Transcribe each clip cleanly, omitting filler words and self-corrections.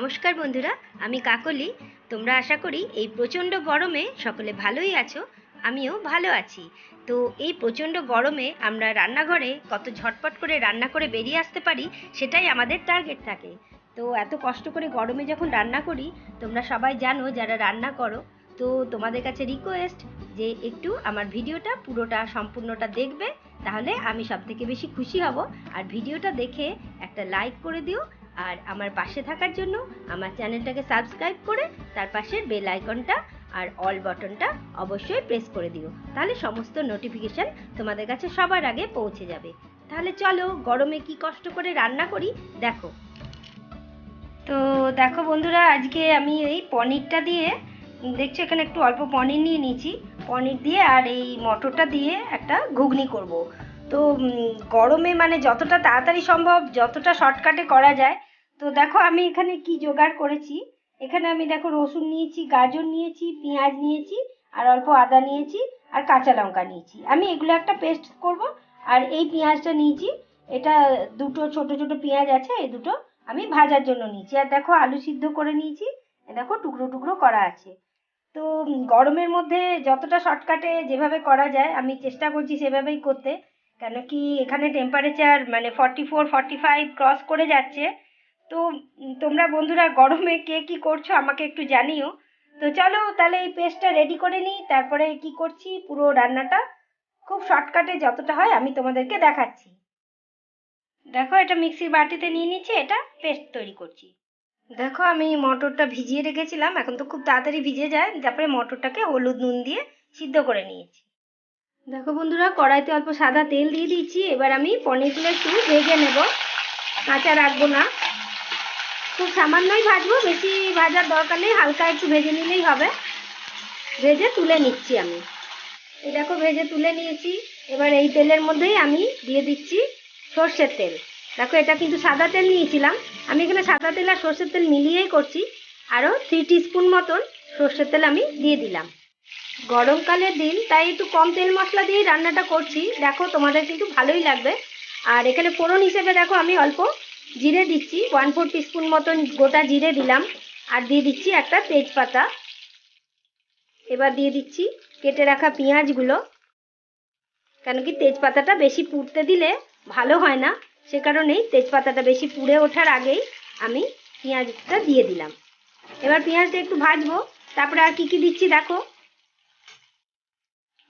নমস্কার বন্ধুরা, আমি কাকলি। তোমরা আশা করি এই প্রচণ্ড গরমে সকলে ভালোই আছো। আমিও ভালো আছি। তো এই প্রচণ্ড গরমে আমরা রান্নাঘরে কত ঝটপট করে রান্না করে বেরিয়ে আসতে পারি, সেটাই আমাদের টার্গেট থাকে। তো এত কষ্ট করে গরমে যখন রান্না করি, তোমরা সবাই জানো যারা রান্না করো, তো তোমাদের কাছে রিকোয়েস্ট যে একটু আমার ভিডিওটা পুরোটা সম্পূর্ণটা দেখবে, তাহলে আমি সবথেকে বেশি খুশি হব। আর ভিডিওটা দেখে একটা লাইক করে দিও। আর আমার পাশে থাকার জন্য আমার চ্যানেলটাকে সাবস্ক্রাইব করে তার পাশের বেল আইকনটা আর অল বাটনটা অবশ্যই প্রেস করে দিও, তাহলে সমস্ত নোটিফিকেশন তোমাদের কাছে সবার আগে পৌঁছে যাবে। তাহলে চলো গরমে কি কষ্ট করে রান্না করি দেখো। তো দেখো বন্ধুরা, আজকে আমি এই পনিরটা দিয়ে, দেখছো এখানে একটু অল্প পনির নিয়ে নিয়েছি। পনির দিয়ে আর এই মটরটা দিয়ে একটা ঘুগনি করব। তো গরমে মানে যতটা তাড়াতাড়ি সম্ভব, যতটা শর্টকাটে করা যায়। তো দেখো আমি এখানে কি জোগাড় করেছি। এখানে আমি দেখো রসুন নিয়েছি, গাজর নিয়েছি, পেঁয়াজ নিয়েছি, আর অল্প আদা নিয়েছি, আর কাঁচা লঙ্কা নিয়েছি। আমি এগুলো একটা পেস্ট করব। আর এই পেঁয়াজটা নিয়েছি, এটা দুটো ছোট ছোট পেঁয়াজ আছে, এই দুটো আমি ভাজার জন্য নিয়েছি। আর দেখো আলু সিদ্ধ করে নিয়েছি, দেখো টুকরো টুকরো করা আছে। তো গরমের মধ্যে যতটা শর্টকাটে যেভাবে করা যায় আমি চেষ্টা করছি সেভাবেই করতে। কেন কি এখানে টেম্পারেচার মানে 44-45 ক্রস করে যাচ্ছে। তো তোমরা বন্ধুরা গরমে কে কি করছো আমাকে একটু জানিও। তো চলো তাহলে এই পেস্টটা রেডি করে নিই, তারপরে কি করছি পুরো রান্নাটা খুব শর্টকাটে যতটা হয় আমি তোমাদেরকে দেখাচ্ছি। দেখো এটা মিক্সির বাটিতে নিয়ে নিচ্ছি, এটা পেস্ট তৈরি করছি। দেখো আমি মটরটা ভিজিয়ে রেখেছিলাম, এখন তো খুব তাড়াতাড়ি ভিজে যায়। তারপরে মটরটাকে হলুদ নুন দিয়ে সিদ্ধ করে নিয়েছি। দেখো বন্ধুরা, কড়াইতে অল্প সাদা তেল দিয়ে দিচ্ছি। এবার আমি পনিরগুলো একটু ভেজে নেব, কাঁচা রাখবো না, খুব সামান্যই ভাজবো, বেশি ভাজার দরকার নেই, হালকা একটু ভেজে নিলেই হবে। ভেজে তুলে নিচ্ছি আমি। এই দেখো ভেজে তুলে নিয়েছি। এবার এই তেলের মধ্যেই আমি দিয়ে দিচ্ছি সর্ষের তেল। দেখো এটা কিন্তু সাদা তেল নিয়েছিলাম, আমি এখানে সাদা তেল আর সর্ষের তেল মিলিয়েই করছি। আরও 3 টিস্পুন মতন সর্ষের তেল আমি দিয়ে দিলাম। গরমকালের দিন তাই একটু কম তেল মশলা দিয়েই রান্নাটা করছি। দেখো তোমাদের কিন্তু ভালোই লাগবে। আর এখানে ফোড়ন হিসেবে দেখো আমি অল্প জিরে দিচ্ছি, 1/4 টিস্পুন মতন গোটা জিরে দিলাম। আর দিয়ে দিচ্ছি একটা তেজপাতা। এবার দিয়ে দিচ্ছি কেটে রাখা পেঁয়াজগুলো। কেন কি তেজপাতাটা বেশি পুড়তে দিলে ভালো হয় না, সে কারণেই তেজপাতাটা বেশি পুড়ে ওঠার আগেই আমি পেঁয়াজটা দিয়ে দিলাম। এবার পেঁয়াজটা একটু ভাজবো। তারপরে আর কি কি দিচ্ছি দেখো।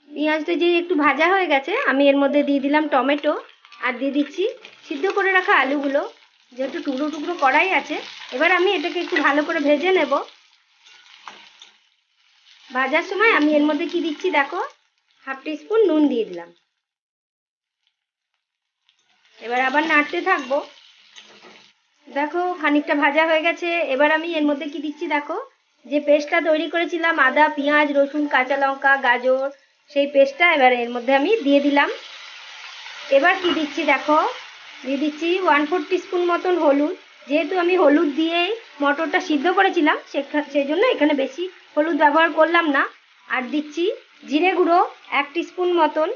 পেঁয়াজটা যে একটু ভাজা হয়ে গেছে, আমি এর মধ্যে দিয়ে দিলাম টমেটো। আর দিয়ে দিচ্ছি সিদ্ধ করে রাখা আলুগুলো, যেহেতু টুকরো টুকরো করাই আছে। এবার আমি এটাকে একটু ভালো করে ভেজে নেব। ভাজার সময় আমি এর মধ্যে কি দিচ্ছি দেখো, 1/2 টিস্পুন নুন দিয়ে দিলাম। এবার আবার নাড়তে থাকবো। দেখো খানিকটা ভাজা হয়ে গেছে। এবার আমি এর মধ্যে কি দিচ্ছি দেখো, যে পেস্টটা তৈরি করেছিলাম আদা পেঁয়াজ রসুন কাঁচা লঙ্কা গাজর, সেই পেস্টটা এবার এর মধ্যে আমি দিয়ে দিলাম। এবার কি দিচ্ছি দেখো, দিয়ে দিচ্ছি 1/4 টিস্পুন মতন হলুদ। যেহেতু আমি হলুদ দিয়েই মটরটা সিদ্ধ করেছিলাম, সেই জন্য এখানে বেশি হলুদ ব্যবহার করলাম না। আর দিচ্ছি জিরে গুঁড়ো 1 টিস্পুন মতন,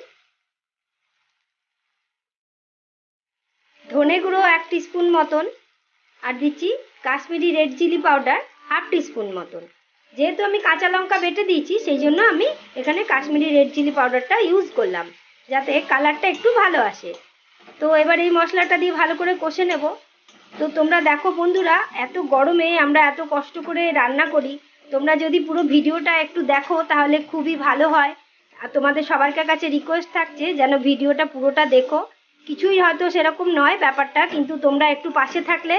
ধনে গুঁড়ো 1 টিস্পুন মতন, আর দিচ্ছি Kashmiri red chilli powder 1/2 teaspoon মতন। যেহেতু আমি কাঁচা লঙ্কা বেটে দিয়েছি, সেই জন্য আমি এখানে কাশ্মীরি রেড চিলি পাউডারটা ইউজ করলাম, যাতে কালারটা একটু ভালো আসে। তো এবার এই মশলাটা দিয়ে ভালো করে কষে নেব। তো তোমরা দেখো বন্ধুরা, এত গরমে আমরা এত কষ্ট করে রান্না করি, তোমরা যদি পুরো ভিডিওটা একটু দেখো তাহলে খুবই ভালো হয়। আর তোমাদের সবার কাছে রিকোয়েস্ট থাকছে যেন ভিডিওটা পুরোটা দেখো। কিছুই হয়তো সেরকম নয় ব্যাপারটা, কিন্তু তোমরা একটু পাশে থাকলে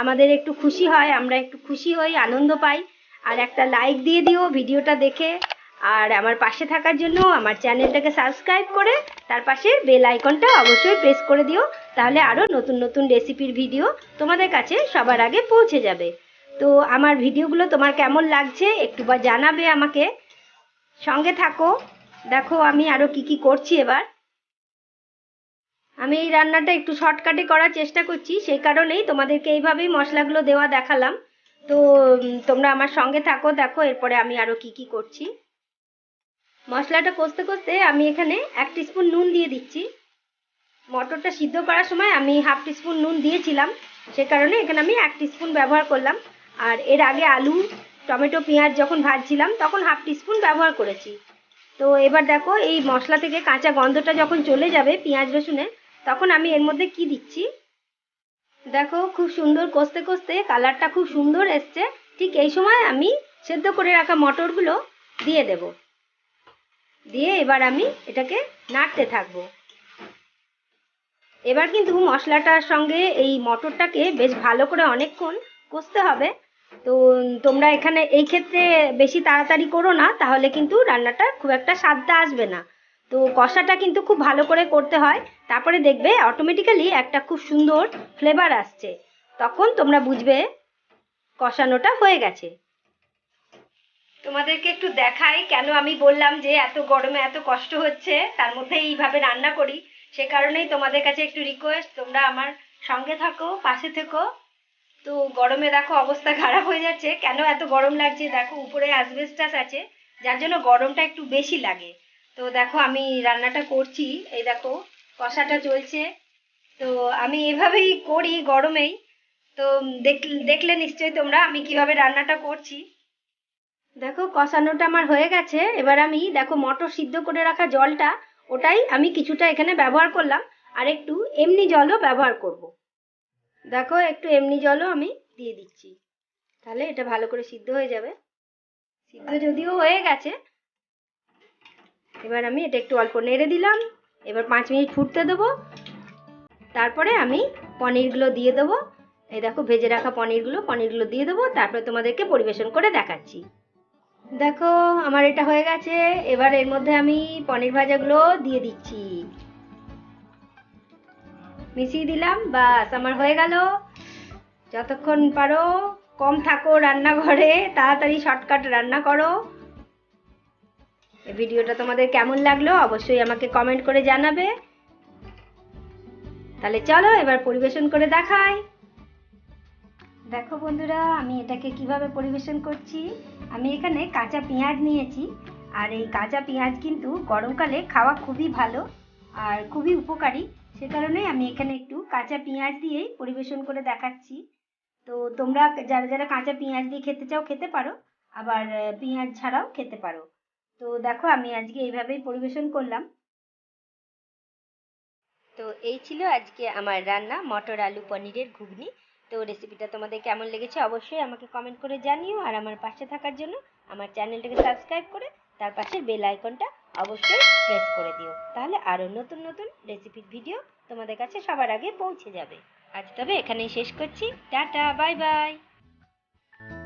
আমাদের একটু খুশি হয়, আমরা একটু খুশি হই, আনন্দ পাই। আর একটা লাইক দিয়ে দিও ভিডিওটা দেখে। আর আমার পাশে থাকার জন্য আমার চ্যানেলটাকে সাবস্ক্রাইব করে তার পাশে বেল আইকনটা অবশ্যই প্রেস করে দিও, তাহলে আরও নতুন নতুন রেসিপির ভিডিও তোমাদের কাছে সবার আগে পৌঁছে যাবে। তো আমার ভিডিওগুলো তোমার কেমন লাগছে একটু বা জানাবে আমাকে। সঙ্গে থাকো। দেখো আমি আরও কি কি করছি। এবার আমি এই রান্নাটা একটু শর্টকাটে করার চেষ্টা করছি, সেই কারণেই তোমাদেরকে এইভাবেই মশলাগুলো দেওয়া দেখালাম। তো তোমরা আমার সঙ্গে থাকো। দেখো এরপরে আমি আরও কি কি করছি। মশলাটা কষতে কষতে আমি এখানে 1 টিস্পুন নুন দিয়ে দিচ্ছি। মটরটা সিদ্ধ করার সময় আমি 1/2 টিস্পুন নুন দিয়েছিলাম, সে কারণে এখানে আমি 1 টিস্পুন ব্যবহার করলাম। আর এর আগে আলু, টমেটো, পেঁয়াজ যখন ভাজছিলাম তখন 1/2 টিস্পুন ব্যবহার করেছি। তো এবার দেখো এই মশলা থেকে কাঁচা গন্ধটা যখন চলে যাবে পেঁয়াজ রসুনে, তখন আমি এর মধ্যে কি দিচ্ছি দেখো, খুব সুন্দর কষতে কষতে কালারটা খুব সুন্দর এসছে। ঠিক এই সময় আমি সেদ্ধ করে রাখা মটরগুলো দিয়ে দেব। দিয়ে এবার আমি এটাকে নাড়তে থাকবো। এবার কিন্তু মশলাটার সঙ্গে এই মটরটাকে বেশ ভালো করে অনেকক্ষণ কষতে হবে। তো তোমরা এখানে এই ক্ষেত্রে বেশি তাড়াতাড়ি করো না, তাহলে কিন্তু রান্নাটা খুব একটা স্বাদটা আসবে না। তো কষাটা কিন্তু খুব ভালো করে করতে হয়, তারপরে দেখবে অটোমেটিক্যালি একটা খুব সুন্দর ফ্লেভার আসছে। তখন তোমরা বুঝবে কষানোটা হয়ে গেছে। তোমাদেরকে একটু দেখাই কেন আমি বললাম যে এত গরমে এত কষ্ট হচ্ছে, তার মধ্যে এইভাবে রান্না করি। সে কারণেই তোমাদের কাছে একটু রিকোয়েস্ট, তোমরা আমার সঙ্গে থাকো, পাশে থেকো। তো গরমে দেখো অবস্থা খারাপ হয়ে যাচ্ছে। কেন এত গরম লাগছে দেখো, উপরে অ্যাসবেস্টাস আছে, যার জন্য গরমটা একটু বেশি লাগে। তো দেখো আমি রান্নাটা করছি, এই দেখো কষাটা চলছে। তো আমি এভাবেই করি গরমেই। তো দেখলে নিশ্চয়ই তোমরা আমি কিভাবে রান্নাটা করছি। দেখো কষানোটা আমার হয়ে গেছে। এবার আমি দেখো মটর সিদ্ধ করে রাখা জলটা, ওটাই আমি কিছুটা এখানে ব্যবহার করলাম, আর একটু এমনি জলও ব্যবহার করব। দেখো একটু এমনি জলও আমি দিয়ে দিচ্ছি, তাহলে এটা ভালো করে সিদ্ধ হয়ে যাবে। সিদ্ধ যদিও হয়ে গেছে, এবার আমি এটা একটু অল্প নেড়ে দিলাম। এবার 5 মিনিট ফুটতে দেবো, তারপরে আমি পনিরগুলো দিয়ে দেবো। এই দেখো ভেজে রাখা পনিরগুলো দিয়ে দেবো, তারপরে তোমাদেরকে পরিবেশন করে দেখাচ্ছি। দেখো আমার এটা হয়ে গেছে। এবার এর মধ্যে আমি পনির ভাজাগুলো দিয়ে দিচ্ছি, মিশিয়ে দিলাম, বাস আমার হয়ে গেল। যতক্ষণ পারো কম থাকো রান্নাঘরে, তাড়াতাড়ি শর্টকাট রান্না করো। এই ভিডিওটা তোমাদের কেমন লাগলো অবশ্যই আমাকে কমেন্ট করে জানাবে। তাহলে চলো এবার পরিবেশন করে দেখাই। দেখো বন্ধুরা আমি এটাকে কিভাবে পরিবেশন করছি। আমি এখানে কাঁচা পেঁয়াজ নিয়েছি, আর এই কাঁচা পেঁয়াজ কিন্তু গরমকালে খাওয়া খুবই ভালো আর খুবই উপকারী। সে কারণেই আমি এখানে একটু কাঁচা পেঁয়াজ দিয়েই পরিবেশন করে দেখাচ্ছি। তো তোমরা যারা যারা কাঁচা পেঁয়াজ দিয়ে খেতে চাও খেতে পারো, আবার পেঁয়াজ ছাড়াও খেতে পারো। তো দেখো আমি আজকে এইভাবেই পরিবেশন করলাম। তো এই ছিল আজকে আমার রান্না মটর আলু পনিরের ঘুগনি। তো রেসিপিটা তোমাদের কেমন লেগেছে অবশ্যই আমাকে কমেন্ট করে জানিও, আর আমার পাশে থাকার জন্য আমার চ্যানেলটাকে সাবস্ক্রাইব করে তার পাশের বেল আইকনটা অবশ্যই প্রেস করে দিও, তাহলে আরও নতুন নতুন রেসিপির ভিডিও তোমাদের কাছে সবার আগে পৌঁছে যাবে। আজ তবে এখানেই শেষ করছি, টাটা বাই বাই।